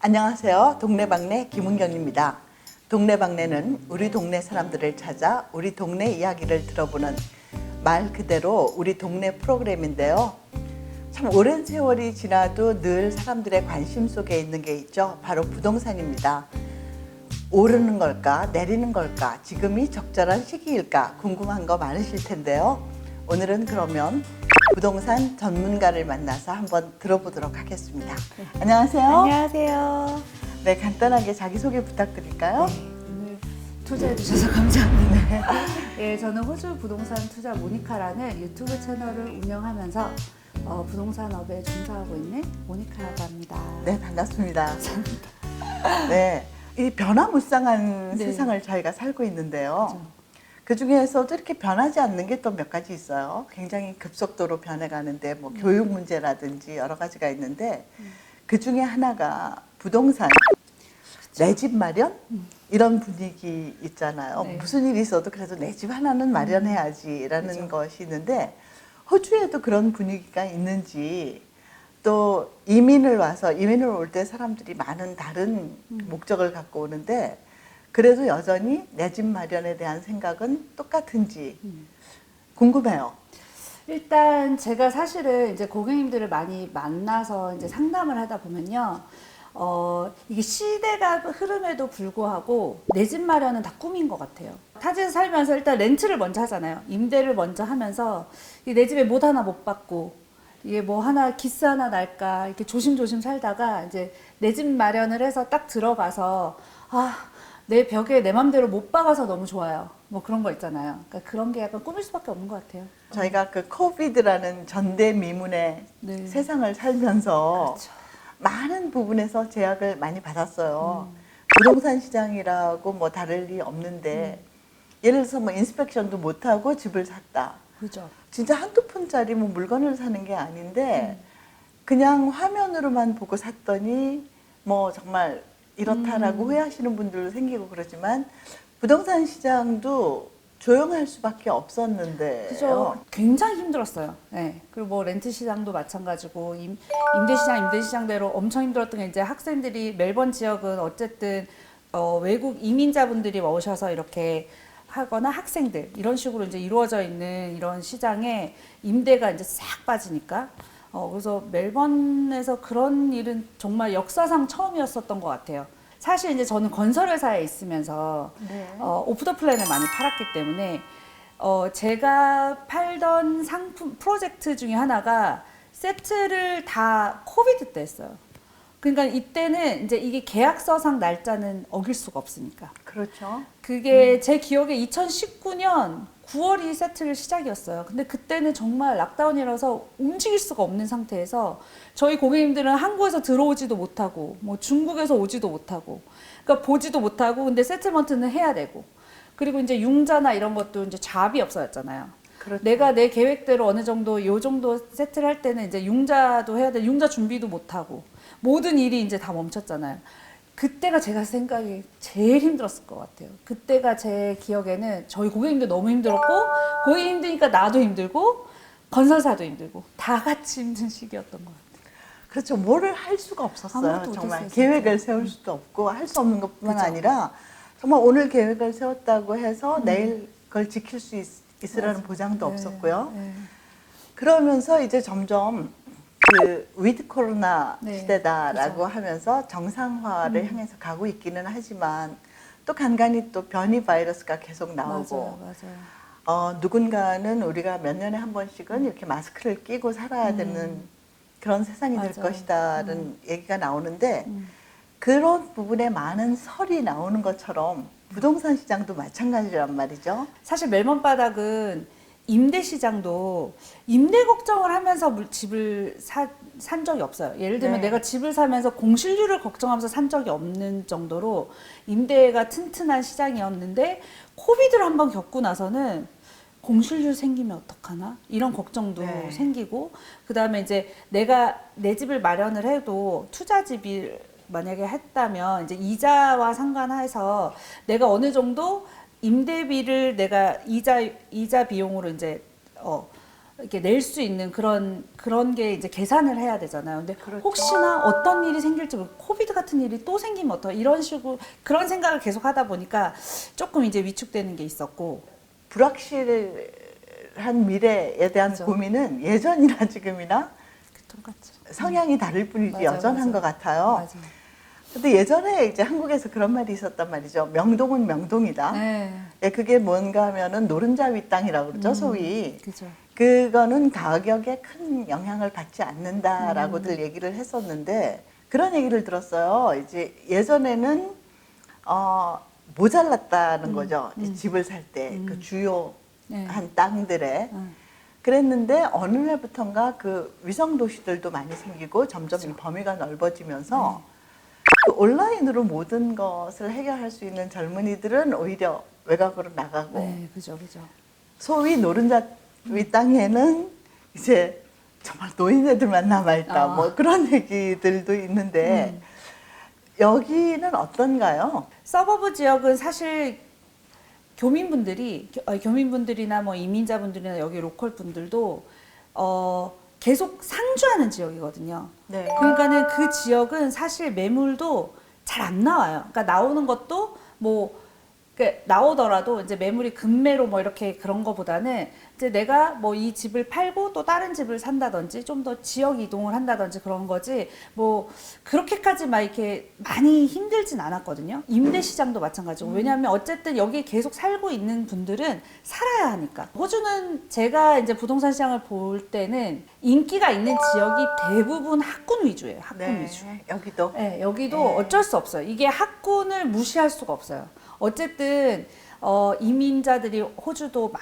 안녕하세요. 동네방네 김은경입니다. 동네방네는 우리 동네 사람들을 찾아 우리 동네 이야기를 들어보는 말 그대로 우리 동네 프로그램인데요. 참 오랜 세월이 지나도 늘 사람들의 관심 속에 있는 게 있죠. 바로 부동산입니다. 오르는 걸까 내리는 걸까 지금이 적절한 시기일까 궁금한 거 많으실 텐데요. 오늘은 그러면 부동산 전문가를 만나서 한번 들어보도록 하겠습니다. 안녕하세요. 안녕하세요. 네, 간단하게 자기소개 부탁드릴까요? 오늘 투자해 주셔서 감사합니다. 네, 저는 호주 부동산 투자 모니카라는 유튜브 채널을 운영하면서 부동산업에 종사하고 있는 모니카라고 합니다. 네, 반갑습니다. 네, 이 변화무쌍한 네. 세상을 저희가 살고 있는데요. 그렇죠. 그 중에서도 이렇게 변하지 않는 게 또 몇 가지 있어요. 굉장히 급속도로 변해가는데 뭐 교육 문제라든지 여러 가지가 있는데 그 중에 하나가 부동산, 내 집 마련 이런 분위기 있잖아요. 네. 무슨 일이 있어도 그래도 내 집 하나는 마련해야지라는 그렇죠. 것이 있는데 호주에도 그런 분위기가 있는지 또 이민을 올 때 사람들이 많은 다른 목적을 갖고 오는데 그래도 여전히 내 집 마련에 대한 생각은 똑같은지 궁금해요. 일단 제가 사실은 이제 고객님들을 많이 만나서 이제 상담을 하다 보면요. 이게 시대가 흐름에도 불구하고 내 집 마련은 다 꿈인 것 같아요. 타지에서 살면서 일단 렌트를 먼저 하잖아요. 임대를 먼저 하면서 내 집에 못 하나 못 받고 이게 뭐 하나 기스 하나 날까 이렇게 조심조심 살다가 이제 내 집 마련을 해서 딱 들어가서 내 벽에 내 맘대로 못 박아서 너무 좋아요. 뭐 그런 거 있잖아요. 그러니까 그런 게 약간 꿈일 수밖에 없는 것 같아요. 저희가 그 코비드라는 전대미문의 네. 세상을 살면서 그렇죠. 많은 부분에서 제약을 많이 받았어요. 부동산 시장이라고 뭐 다를 리 없는데 예를 들어서 뭐 인스펙션도 못하고 집을 샀다. 그죠. 진짜 한두 푼짜리 뭐 물건을 사는 게 아닌데 그냥 화면으로만 보고 샀더니 뭐 정말 이렇다라고 후회하시는 분들도 생기고 그러지만 부동산 시장도 조용할 수밖에 없었는데 그죠. 굉장히 힘들었어요. 네. 그리고 뭐 렌트 시장도 마찬가지고 임대 시장대로 엄청 힘들었던 게 이제 학생들이 멜번 지역은 어쨌든 외국 이민자분들이 오셔서 이렇게 하거나 학생들 이런 식으로 이제 이루어져 있는 이런 시장에 임대가 이제 싹 빠지니까 그래서 멜번에서 그런 일은 정말 역사상 처음이었었던 것 같아요. 사실 이제 저는 건설회사에 있으면서 네. 오프 더 플랜을 많이 팔았기 때문에 제가 팔던 상품 프로젝트 중에 하나가 세트를 다 코비드 때 했어요. 그러니까 이때는 이제 이게 계약서상 날짜는 어길 수가 없으니까. 그렇죠. 그게 제 기억에 2019년 9월이 세트를 시작이었어요. 근데 그때는 정말 락다운이라서 움직일 수가 없는 상태에서 저희 고객님들은 한국에서 들어오지도 못하고 뭐 중국에서 오지도 못하고 그러니까 보지도 못하고 근데 세틀먼트는 해야 되고 그리고 이제 융자나 이런 것도 이제 잡이 없어졌잖아요. 그렇죠. 내가 내 계획대로 어느 정도 요 정도 세트를 할 때는 이제 융자도 해야 돼. 융자 준비도 못하고 모든 일이 이제 다 멈췄잖아요. 그때가 제가 생각이 제일 힘들었을 것 같아요. 그때가 제 기억에는 저희 고객님도 너무 힘들었고 고객님 힘드니까 나도 힘들고 건설사도 힘들고 다 같이 힘든 시기였던 것 같아요. 그렇죠. 뭐를 할 수가 없었어요. 아무것도 정말 못했어요, 계획을 진짜. 세울 수도 없고 할 수 없는 것뿐만 그죠. 아니라 정말 오늘 계획을 세웠다고 해서 내일 그걸 지킬 수 있으라는 맞아. 보장도 네, 없었고요. 네. 그러면서 이제 점점 그 위드 코로나 네, 시대다라고 그죠. 하면서 정상화를 향해서 가고 있기는 하지만 또 간간히 또 변이 바이러스가 계속 나오고 맞아요. 누군가는 우리가 몇 년에 한 번씩은 이렇게 마스크를 끼고 살아야 되는 그런 세상이 될 맞아요. 것이다라는 얘기가 나오는데 그런 부분에 많은 설이 나오는 것처럼 부동산 시장도 마찬가지란 말이죠. 사실 멜번 바닥은 임대 시장도 임대 걱정을 하면서 집을 산 적이 없어요. 예를 들면 네. 내가 집을 사면서 공실률을 걱정하면서 산 적이 없는 정도로 임대가 튼튼한 시장이었는데 코비드를 한번 겪고 나서는 공실률 생기면 어떡하나? 이런 걱정도 네. 생기고 그다음에 이제 내가 내 집을 마련을 해도 투자집을 만약에 했다면 이제 이자와 상관해서 내가 어느 정도 임대비를 내가 이자 비용으로 이제 이렇게 낼 수 있는 그런 게 이제 계산을 해야 되잖아요. 근데 그렇죠. 혹시나 어떤 일이 생길지 모르고 코비드 같은 일이 또 생기면 어떠 이런 식으로 그런 생각을 계속 하다 보니까 조금 이제 위축되는 게 있었고. 불확실한 미래에 대한 그죠. 고민은 예전이나 지금이나 똑같이. 성향이 다를 뿐이지 맞아요, 여전한 맞아요. 것 같아요. 맞아요. 근데 예전에 이제 한국에서 그런 말이 있었단 말이죠. 명동은 명동이다. 네. 예, 그게 뭔가 하면은 노른자 윗땅이라고 그러죠, 소위. 그죠. 그거는 가격에 큰 영향을 받지 않는다라고들 얘기를 했었는데 그런 얘기를 들었어요. 이제 예전에는 모자랐다는 거죠. 이 집을 살 때 그 주요한 네. 땅들에. 그랬는데 어느 날부턴가 그 위성 도시들도 많이 생기고 점점 이 범위가 넓어지면서 그 온라인으로 모든 것을 해결할 수 있는 젊은이들은 오히려 외곽으로 나가고 네, 그죠, 그죠. 소위 노른자 윗땅에는 이제 정말 노인네들만 남아있다 뭐 그런 얘기들도 있는데 여기는 어떤가요? 서버브 지역은 사실 교민분들이나 뭐 이민자분들이나 여기 로컬 분들도 계속 상주하는 지역이거든요. 네. 그러니까는 그 지역은 사실 매물도 잘 안 나와요. 그러니까 나오는 것도 뭐 나오더라도 이제 매물이 급매로 뭐 이렇게 그런 거보다는 이제 내가 뭐 이 집을 팔고 또 다른 집을 산다든지 좀 더 지역 이동을 한다든지 그런 거지 뭐 그렇게까지 막 이렇게 많이 힘들진 않았거든요. 임대 시장도 마찬가지고. 왜냐하면 어쨌든 여기 계속 살고 있는 분들은 살아야 하니까. 호주는 제가 이제 부동산 시장을 볼 때는 인기가 있는 지역이 대부분 학군 위주예요. 학군 위주. 여기도. 네, 여기도 네. 어쩔 수 없어요. 이게 학군을 무시할 수가 없어요. 어쨌든 이민자들이 호주도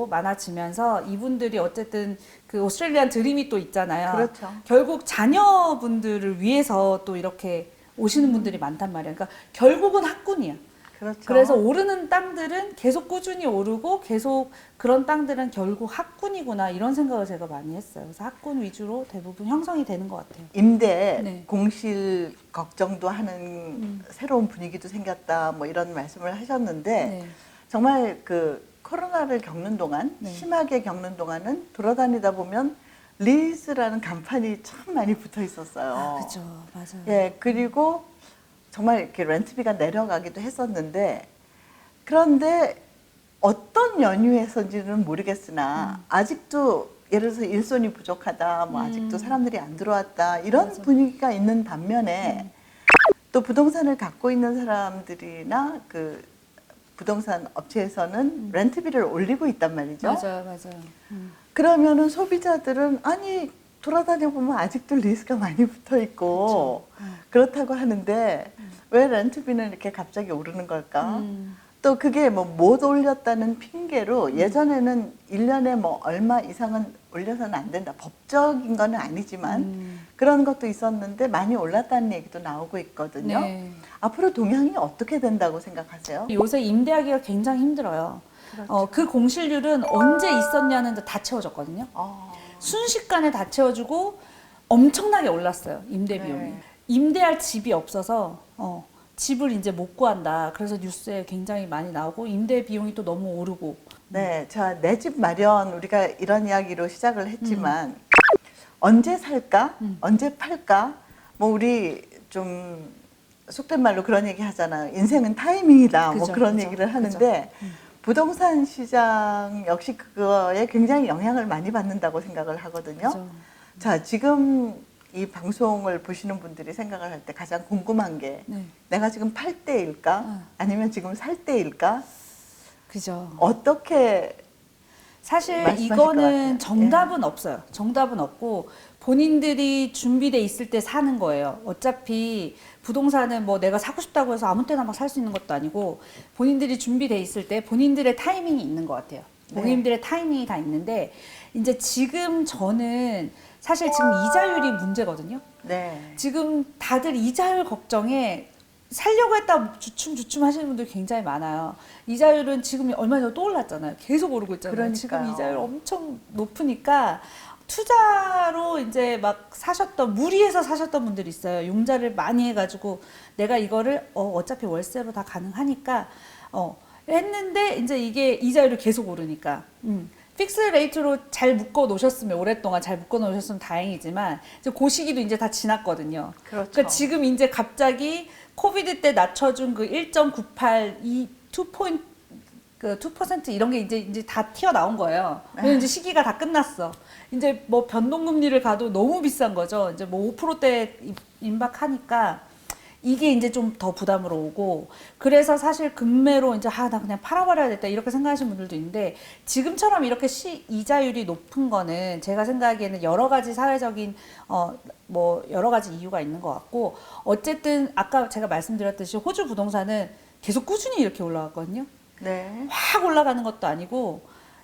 많아지면서 이분들이 어쨌든 그 오스트레일리안 드림이 또 있잖아요. 그렇죠. 결국 자녀분들을 위해서 또 이렇게 오시는 분들이 많단 말이에요. 그러니까 결국은 학군이야. 그렇죠. 그래서 오르는 땅들은 계속 꾸준히 오르고 계속 그런 땅들은 결국 학군이구나 이런 생각을 제가 많이 했어요. 그래서 학군 위주로 대부분 형성이 되는 것 같아요. 임대 네. 공실 걱정도 하는 새로운 분위기도 생겼다 뭐 이런 말씀을 하셨는데 네. 정말 그 코로나를 겪는 동안 네. 심하게 겪는 동안은 돌아다니다 보면 리즈라는 간판이 참 많이 붙어 있었어요. 아, 그죠. 맞아요. 예, 그리고 정말 이렇게 렌트비가 내려가기도 했었는데 그런데 어떤 연유에서인지는 모르겠으나 아직도 예를 들어서 일손이 부족하다, 뭐 아직도 사람들이 안 들어왔다 이런 맞아. 분위기가 있는 반면에 또 부동산을 갖고 있는 사람들이나 그 부동산 업체에서는 렌트비를 올리고 있단 말이죠. 맞아요, 맞아요. 그러면은 소비자들은 아니 돌아다녀 보면 아직도 리스가 많이 붙어 있고 그렇다고 하는데 왜 렌트비는 이렇게 갑자기 오르는 걸까? 또 그게 뭐 못 올렸다는 핑계로 예전에는 1년에 뭐 얼마 이상은 올려서는 안 된다. 법적인 거는 아니지만 그런 것도 있었는데 많이 올랐다는 얘기도 나오고 있거든요. 네. 앞으로 동향이 어떻게 된다고 생각하세요? 요새 임대하기가 굉장히 힘들어요. 그렇죠. 그 공실률은 언제 있었냐는 데 다 채워졌거든요. 순식간에 다 채워주고 엄청나게 올랐어요. 임대 비용이. 네. 임대할 집이 없어서 집을 이제 못 구한다. 그래서 뉴스에 굉장히 많이 나오고 임대 비용이 또 너무 오르고. 네, 자, 내 집 마련 우리가 이런 이야기로 시작을 했지만 언제 살까? 언제 팔까? 뭐 우리 좀 속된 말로 그런 얘기 하잖아요. 인생은 타이밍이다. 뭐 그죠, 그런 그죠, 얘기를 그죠. 하는데 부동산 시장 역시 그거에 굉장히 영향을 많이 받는다고 생각을 하거든요. 그죠. 자, 지금 이 방송을 보시는 분들이 생각을 할 때 가장 궁금한 게 네. 내가 지금 팔 때일까? 아니면 지금 살 때일까? 그죠. 어떻게 사실 말씀하실 것 같아요. 이거는 정답은 없어요. 정답은 없고 본인들이 준비돼 있을 때 사는 거예요. 어차피 부동산은 뭐 내가 사고 싶다고 해서 아무 때나 막 살 수 있는 것도 아니고 본인들이 준비돼 있을 때 본인들의 타이밍이 있는 것 같아요. 네. 본인들의 타이밍이 다 있는데 이제 지금 저는 사실 지금 이자율이 문제거든요. 네. 지금 다들 이자율 걱정에 살려고 했다 주춤주춤 하시는 분들 굉장히 많아요. 이자율은 지금 얼마 전에 또 올랐잖아요. 계속 오르고 있잖아요. 그러니까요. 지금 이자율 엄청 높으니까 투자로 이제 막 무리해서 사셨던 분들이 있어요. 융자를 많이 해가지고 내가 이거를 어차피 월세로 다 가능하니까 했는데 이제 이게 이자율이 계속 오르니까 픽스 레이트로 잘 묶어 놓으셨으면 오랫동안 잘 묶어 놓으셨으면 다행이지만 이제 그 시기도 이제 다 지났거든요. 그렇죠. 그러니까 지금 이제 갑자기 코비드 때 낮춰준 그 1.98, 2포인트 그 2% 이런 게 이제 다 튀어나온 거예요. 왜냐면 이제 시기가 다 끝났어. 이제 뭐 변동금리를 가도 너무 비싼 거죠. 이제 뭐 5%대 임박하니까 이게 이제 좀 더 부담으로 오고, 그래서 사실 금매로 이제 나 그냥 팔아버려야겠다 이렇게 생각하시는 분들도 있는데, 지금처럼 이렇게 이자율이 높은 거는 제가 생각하기에는 여러 가지 사회적인 뭐 여러 가지 이유가 있는 것 같고, 어쨌든 아까 제가 말씀드렸듯이 호주 부동산은 계속 꾸준히 이렇게 올라갔거든요. 네. 확 올라가는 것도 아니고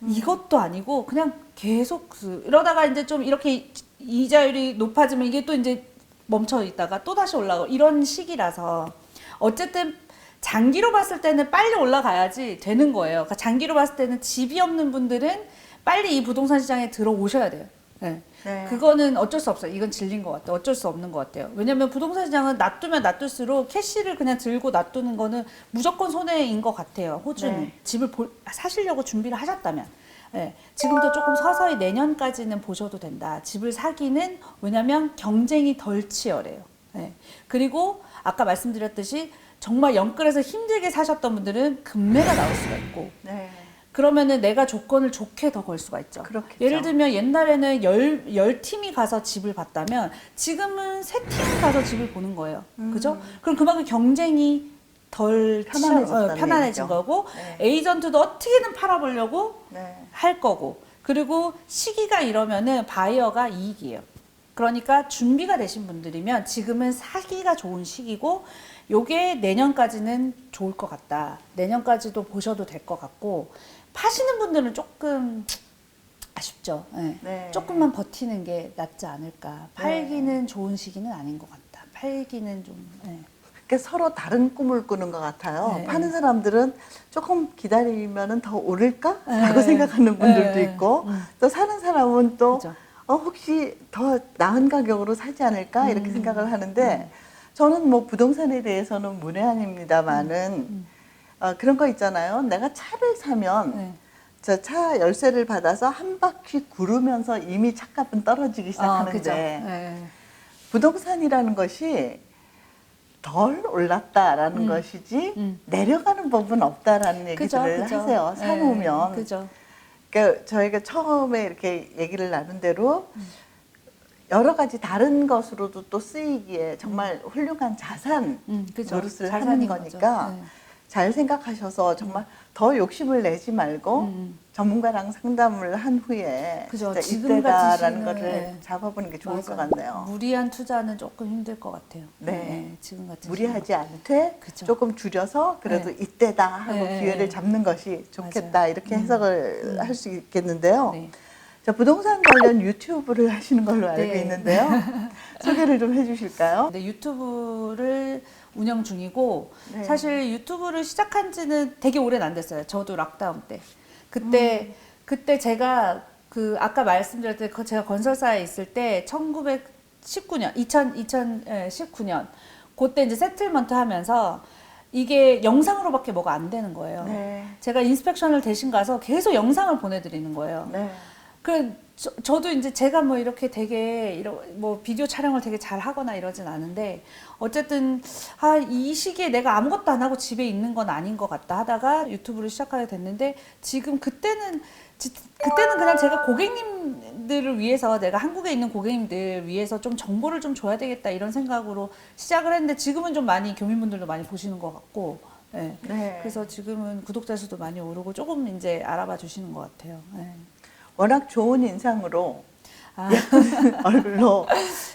이것도 아니고 그냥 계속 이러다가 이제 좀 이렇게 이자율이 높아지면 이게 또 이제 멈춰 있다가 또 다시 올라가고 이런 시기라서 어쨌든 장기로 봤을 때는 빨리 올라가야지 되는 거예요. 그러니까 장기로 봤을 때는 집이 없는 분들은 빨리 이 부동산 시장에 들어오셔야 돼요. 네. 네. 그거는 어쩔 수 없어요. 이건 진리인 것 같아요. 어쩔 수 없는 것 같아요. 왜냐면 부동산 시장은 놔두면 놔둘수록 캐시를 그냥 들고 놔두는 거는 무조건 손해인 것 같아요. 호주는. 네. 집을 사시려고 준비를 하셨다면. 네. 지금도 조금 서서히 내년까지는 보셔도 된다. 집을 사기는 왜냐면 경쟁이 덜 치열해요. 네. 그리고 아까 말씀드렸듯이 정말 영끌에서 힘들게 사셨던 분들은 금매가 나올 수가 있고, 네. 그러면은 내가 조건을 좋게 더 걸 수가 있죠. 그렇겠죠. 예를 들면 옛날에는 열 팀이 가서 집을 봤다면 지금은 세 팀이 가서 집을 보는 거예요. 그죠? 그럼 그만큼 경쟁이 덜 편안해졌다는 편안해진 얘기죠. 거고, 네. 에이전트도 어떻게든 팔아보려고 네. 할 거고, 그리고 시기가 이러면은 바이어가 이익이에요. 그러니까 준비가 되신 분들이면 지금은 사기가 좋은 시기고, 요게 내년까지는 좋을 것 같다. 내년까지도 보셔도 될 것 같고, 파시는 분들은 조금 아쉽죠. 네. 네. 조금만 버티는 게 낫지 않을까. 팔기는 좋은 시기는 아닌 것 같다. 팔기는 좀. 네. 그러니까 서로 다른 꿈을 꾸는 것 같아요. 네. 파는 사람들은 조금 기다리면은 더 오를까? 라고 네. 생각하는 분들도 네. 있고, 또 사는 사람은 또 그죠. 혹시 더 나은 가격으로 사지 않을까? 이렇게 생각을 하는데, 저는 뭐 부동산에 대해서는 문외한입니다만은 그런 거 있잖아요. 내가 차를 사면 네. 저 차 열쇠를 받아서 한 바퀴 구르면서 이미 차값은 떨어지기 시작하는데, 그죠. 네. 부동산이라는 것이 덜 올랐다라는 것이지 내려가는 법은 없다라는 얘기들을 하세요. 사놓으면. 네. 그죠. 그러니까 저희가 처음에 이렇게 얘기를 나눈 대로 여러 가지 다른 것으로도 또 쓰이기에 정말 훌륭한 자산 그죠. 노릇을 하는 자산인 거니까 거죠. 네. 잘 생각하셔서 정말 더 욕심을 내지 말고 전문가랑 상담을 한 후에 그죠. 진짜 지금 이때다라는 같으시는, 거를 네. 잡아보는 게 좋을 것 맞아요. 같네요. 무리한 투자는 조금 힘들 것 같아요. 네. 지금 같은 무리하지 않되 그쵸. 조금 줄여서 그래도 네. 이때다 하고 네. 기회를 잡는 것이 좋겠다 맞아요. 이렇게 해석을 할 수 있겠는데요. 네. 자, 부동산 관련 유튜브를 하시는 걸로 알고 네. 있는데요. 소개를 좀 해주실까요? 네, 유튜브를 운영 중이고, 네. 사실 유튜브를 시작한 지는 되게 오래는 안 됐어요. 저도 락다운 때. 그때 제가 아까 말씀드렸듯이 제가 건설사에 있을 때 1919년, 2019년 그때 이제 세틀먼트 하면서 이게 영상으로밖에 뭐가 안 되는 거예요. 네. 제가 인스펙션을 대신 가서 계속 영상을 보내드리는 거예요. 네. 저도 이제 제가 뭐 이렇게 되게 뭐 비디오 촬영을 되게 잘 하거나 이러진 않은데, 어쨌든 이 시기에 내가 아무것도 안 하고 집에 있는 건 아닌 것 같다 하다가 유튜브를 시작하게 됐는데, 지금 그때는 그냥 제가 고객님들을 위해서, 내가 한국에 있는 고객님들 위해서 좀 정보를 좀 줘야 되겠다 이런 생각으로 시작을 했는데, 지금은 좀 많이 교민분들도 많이 보시는 것 같고, 네. 네. 그래서 지금은 구독자 수도 많이 오르고 조금 이제 알아봐 주시는 것 같아요. 네. 워낙 좋은 인상으로 예쁜 얼굴로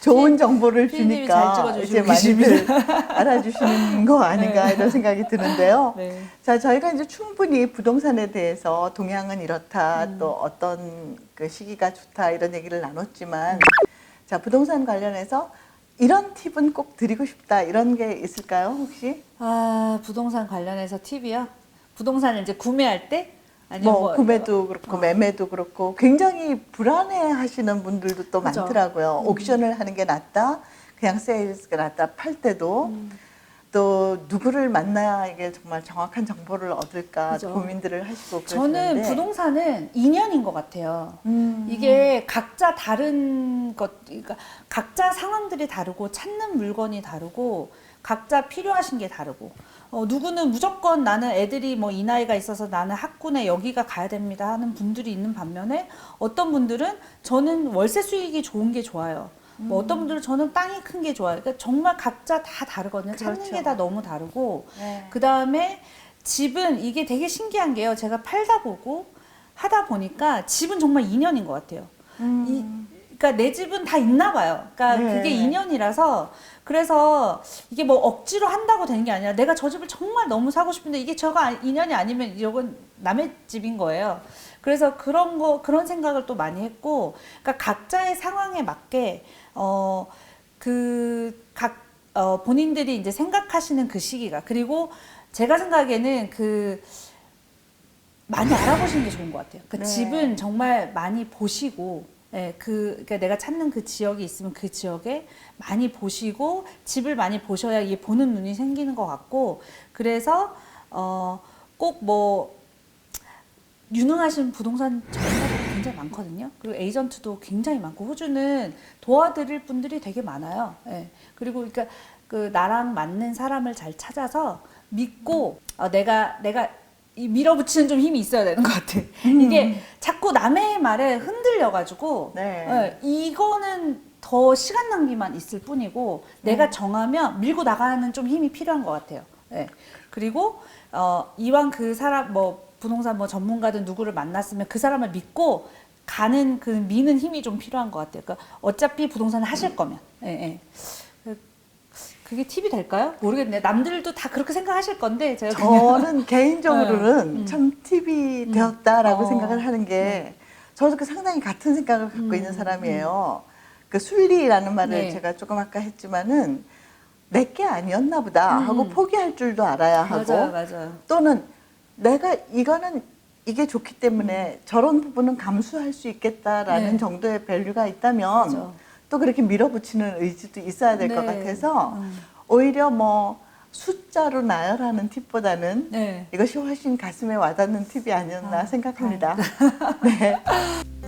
좋은 정보를 피디님이 주니까 잘 이제 찍어주시고 많이들 알아주시는 거 아닌가 이런 생각이 드는데요. 네. 자, 저희가 이제 충분히 부동산에 대해서 동향은 이렇다, 또 어떤 그 시기가 좋다 이런 얘기를 나눴지만, 자, 부동산 관련해서 이런 팁은 꼭 드리고 싶다 이런 게 있을까요, 혹시? 부동산 관련해서 팁이요? 부동산을 이제 구매할 때? 아니면 뭐 구매도 그렇고 매매도 그렇고 굉장히 불안해 하시는 분들도 또 그죠. 많더라고요. 옥션을 하는 게 낫다, 그냥 세일즈가 낫다, 팔 때도. 또 누구를 만나야 이게 정말 정확한 정보를 얻을까 그죠. 고민들을 하시고 저는 그러시는데 부동산은 인연인 것 같아요. 이게 각자 다른 것, 그러니까 각자 상황들이 다르고 찾는 물건이 다르고 각자 필요하신 게 다르고 누구는 무조건 나는 애들이 뭐 이 나이가 있어서 나는 학군에 여기가 가야 됩니다 하는 분들이 있는 반면에 어떤 분들은 저는 월세 수익이 좋은 게 좋아요. 뭐 어떤 분들은 저는 땅이 큰 게 좋아요. 그러니까 정말 각자 다 다르거든요. 찾는 그렇죠. 게 다 너무 다르고 네. 그 다음에 집은 이게 되게 신기한 게요. 제가 팔다 보고 하다 보니까 집은 정말 인연인 것 같아요. 그러니까 내 집은 다 있나 봐요. 그러니까 네. 그게 인연이라서 그래서 이게 뭐 억지로 한다고 되는 게 아니라 내가 저 집을 정말 너무 사고 싶은데 이게 저가 인연이 아니면 이건 남의 집인 거예요. 그래서 그런 생각을 또 많이 했고, 그러니까 각자의 상황에 맞게 본인들이 이제 생각하시는 그 시기가, 그리고 제가 생각에는 많이 알아보시는 게 좋은 것 같아요. 그 네. 집은 정말 많이 보시고, 예, 그러니까 내가 찾는 그 지역이 있으면 그 지역에 많이 보시고, 집을 많이 보셔야 이 보는 눈이 생기는 것 같고, 그래서, 꼭 뭐, 유능하신 부동산 전문가들이 굉장히 많거든요. 그리고 에이전트도 굉장히 많고, 호주는 도와드릴 분들이 되게 많아요. 예. 그리고 그러니까 나랑 맞는 사람을 잘 찾아서 믿고, 내가 이 밀어붙이는 좀 힘이 있어야 되는 것 같아. 이게 자꾸 남의 말에 흔들려가지고, 네. 예, 이거는 더 시간 낭비만 있을 뿐이고, 내가 정하면 밀고 나가는 좀 힘이 필요한 것 같아요. 예. 그리고, 이왕 그 사람, 뭐, 부동산 뭐 전문가든 누구를 만났으면 그 사람을 믿고 가는 그 미는 힘이 좀 필요한 것 같아요. 그러니까 어차피 부동산을 하실 거면. 예, 예. 그게 팁이 될까요? 모르겠네. 남들도 다 그렇게 생각하실 건데 제가 저는 개인적으로는 네. 참 팁이 되었다라고 어. 생각을 하는 게 저도 상당히 같은 생각을 갖고 있는 사람이에요. 그 순리라는 말을 네. 제가 조금 아까 했지만은 내게 아니었나 보다 하고 포기할 줄도 알아야 하고 맞아요. 또는 내가 이게 좋기 때문에 저런 부분은 감수할 수 있겠다라는 네. 정도의 밸류가 있다면 맞아. 또 그렇게 밀어붙이는 의지도 있어야 될 것 네. 같아서 오히려 뭐 숫자로 나열하는 팁보다는 네. 이것이 훨씬 가슴에 와닿는 팁이 아니었나 아, 생각합니다. 네.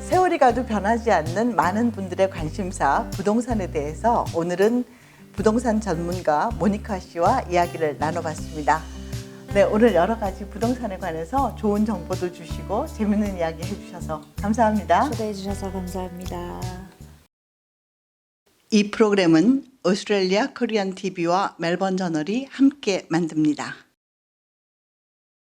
세월이 가도 변하지 않는 많은 분들의 관심사 부동산에 대해서 오늘은 부동산 전문가 모니카 씨와 이야기를 나눠봤습니다. 네, 오늘 여러 가지 부동산에 관해서 좋은 정보도 주시고 재밌는 이야기 해주셔서 감사합니다. 초대해 주셔서 감사합니다. 이 프로그램은 오스트레일리아 코리안 TV와 멜번 저널이 함께 만듭니다.